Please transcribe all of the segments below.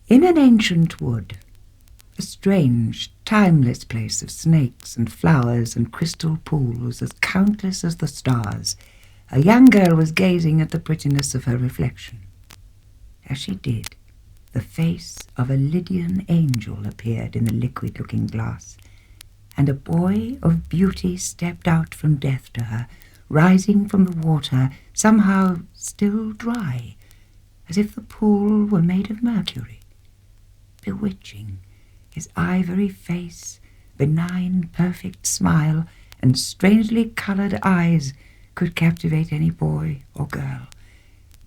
In an ancient wood, a strange, timeless place of snakes and flowers and crystal pools as countless as the stars, a young girl was gazing at the prettiness of her reflection. As she did, the face of a Lydian angel appeared in the liquid-looking glass, and a boy of beauty stepped out from death to her, rising from the water, somehow still dry, as if the pool were made of mercury. Bewitching, his ivory face, benign, perfect smile, and strangely coloured eyes could captivate any boy or girl.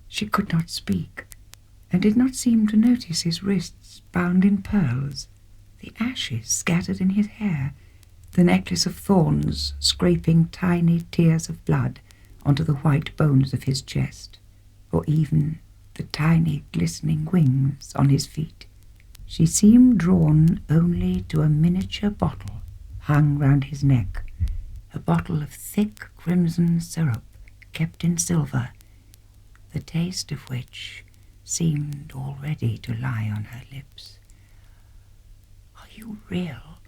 She could not speak, and did not seem to notice his wrists bound in pearls, the ashes scattered in his hair, the necklace of thorns scraping tiny tears of blood onto the white bones of his chest, or even the tiny glistening wings on his feet. She seemed drawn only to a miniature bottle hung round his neck, a bottle of thick crimson syrup kept in silver, the taste of which seemed already to lie on her lips. "Are you real,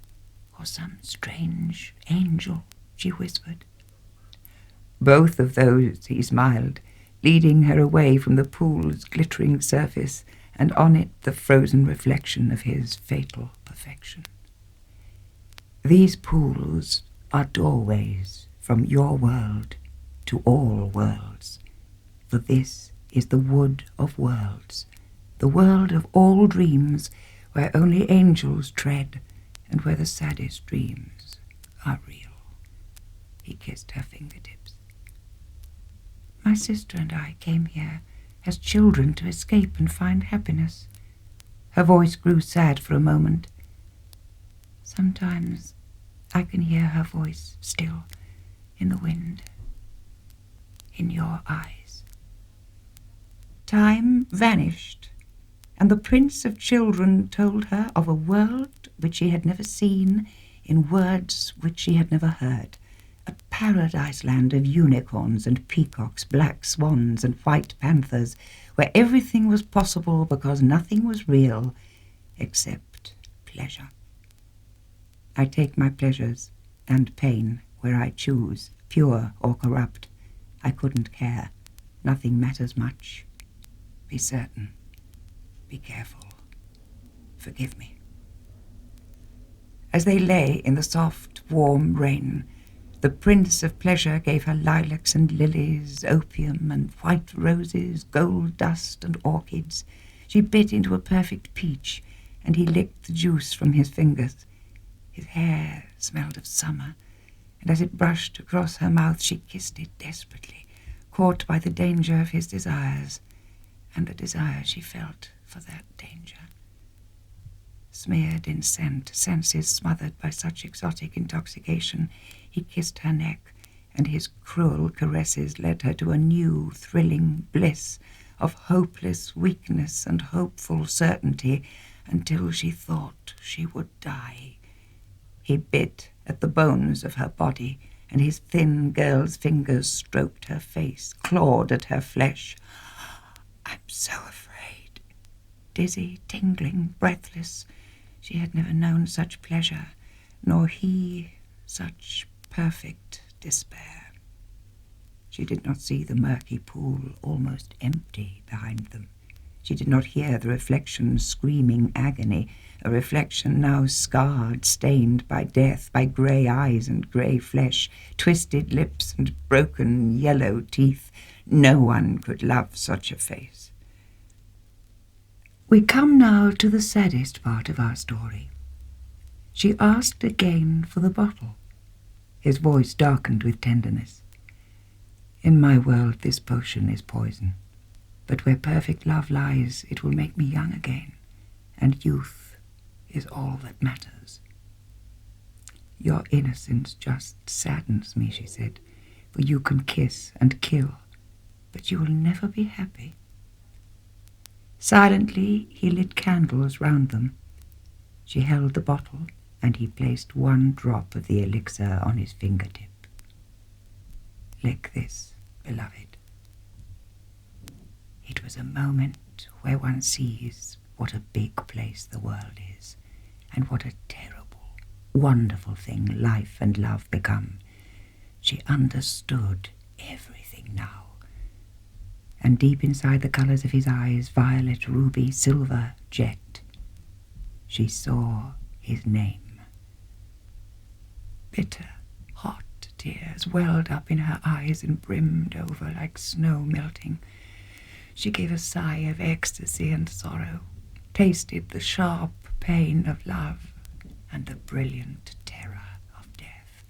or some strange angel?" she whispered. "Both of those," he smiled, leading her away from the pool's glittering surface, and on it the frozen reflection of his fatal perfection. "These pools are doorways from your world to all worlds, for this is the wood of worlds, the world of all dreams, where only angels tread, and where the saddest dreams are real." He kissed her fingertips. "My sister and I came here as children to escape and find happiness." Her voice grew sad for a moment. Sometimes I can hear her voice still in the wind, in your eyes. Time vanished, and the Prince of Children told her of a world which she had never seen, in words which she had never heard, a paradise land of unicorns and peacocks, black swans and white panthers, where everything was possible because nothing was real except pleasure. I take my pleasures and pain where I choose, pure or corrupt. I couldn't care. Nothing matters much. Be certain. Be careful. Forgive me." As they lay in the soft, warm rain, the Prince of Pleasure gave her lilacs and lilies, opium and white roses, gold dust and orchids. She bit into a perfect peach, and he licked the juice from his fingers. His hair smelled of summer, and as it brushed across her mouth she kissed it desperately, caught by the danger of his desires, and the desire she felt for that danger. Smeared in scent, senses smothered by such exotic intoxication, he kissed her neck, and his cruel caresses led her to a new, thrilling bliss of hopeless weakness and hopeful certainty, until she thought she would die. He bit at the bones of her body, and his thin girl's fingers stroked her face, clawed at her flesh. "I'm so afraid." Dizzy, tingling, breathless, she had never known such pleasure, nor he such perfect despair. She did not see the murky pool almost empty behind them. She did not hear the reflection screaming agony, a reflection now scarred, stained by death, by grey eyes and grey flesh, twisted lips and broken yellow teeth. No one could love such a face. We come now to the saddest part of our story. She asked again for the bottle. His voice darkened with tenderness. "In my world this potion is poison, but where perfect love lies it will make me young again, and youth is all that matters." "Your innocence just saddens me," she said, "for you can kiss and kill, but you will never be happy." Silently he lit candles round them. She held the bottle, and he placed one drop of the elixir on his fingertip. "Lick this, beloved." It was a moment where one sees what a big place the world is, and what a terrible, wonderful thing life and love become. She understood everything now. And deep inside the colours of his eyes, violet, ruby, silver, jet, she saw his name. Bitter, hot tears welled up in her eyes and brimmed over like snow melting. She gave a sigh of ecstasy and sorrow, tasted the sharp pain of love and the brilliant terror of death.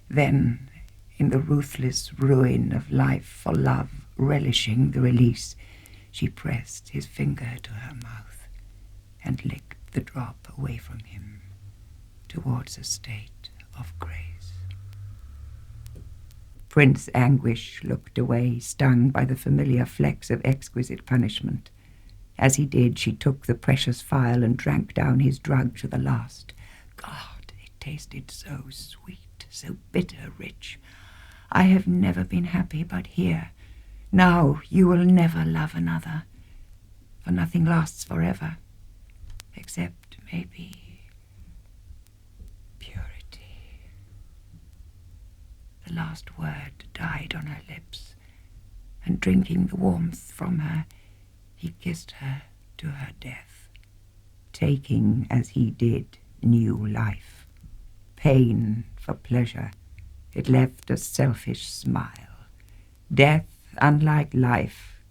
Then, in the ruthless ruin of life for love, relishing the release, she pressed his finger to her mouth and licked the drop away from him towards a state of grace. Prince Anguish looked away, stung by the familiar flecks of exquisite punishment. As he did, she took the precious phial and drank down his drug to the last. God, it tasted so sweet, so bitter rich. I have never been happy but here. Now you will never love another, for nothing lasts forever, except maybe purity. The last word died on her lips, and drinking the warmth from her, he kissed her to her death, taking, as he did, new life. Pain for pleasure, it left a selfish smile. Death, unlike life,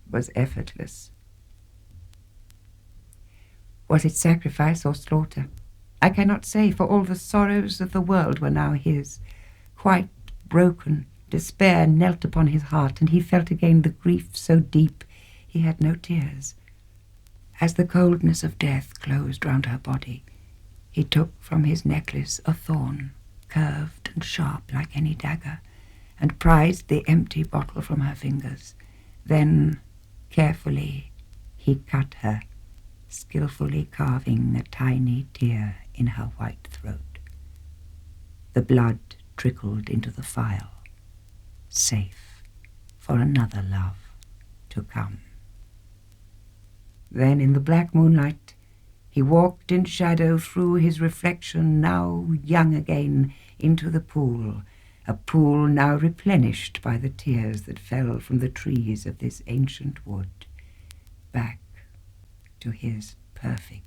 was effortless. Was it sacrifice or slaughter? I cannot say, for all the sorrows of the world were now his. Quite broken, despair knelt upon his heart, and he felt again the grief so deep he had no tears. As the coldness of death closed round her body, he took from his necklace a thorn, curved and sharp like any dagger, and prized the empty bottle from her fingers. Then, carefully, he cut her, skillfully carving a tiny tear in her white throat. The blood trickled into the phial, safe for another love to come. Then, in the black moonlight, he walked in shadow through his reflection, now young again, into the pool, a pool now replenished by the tears that fell from the trees of this ancient wood, back to his perfect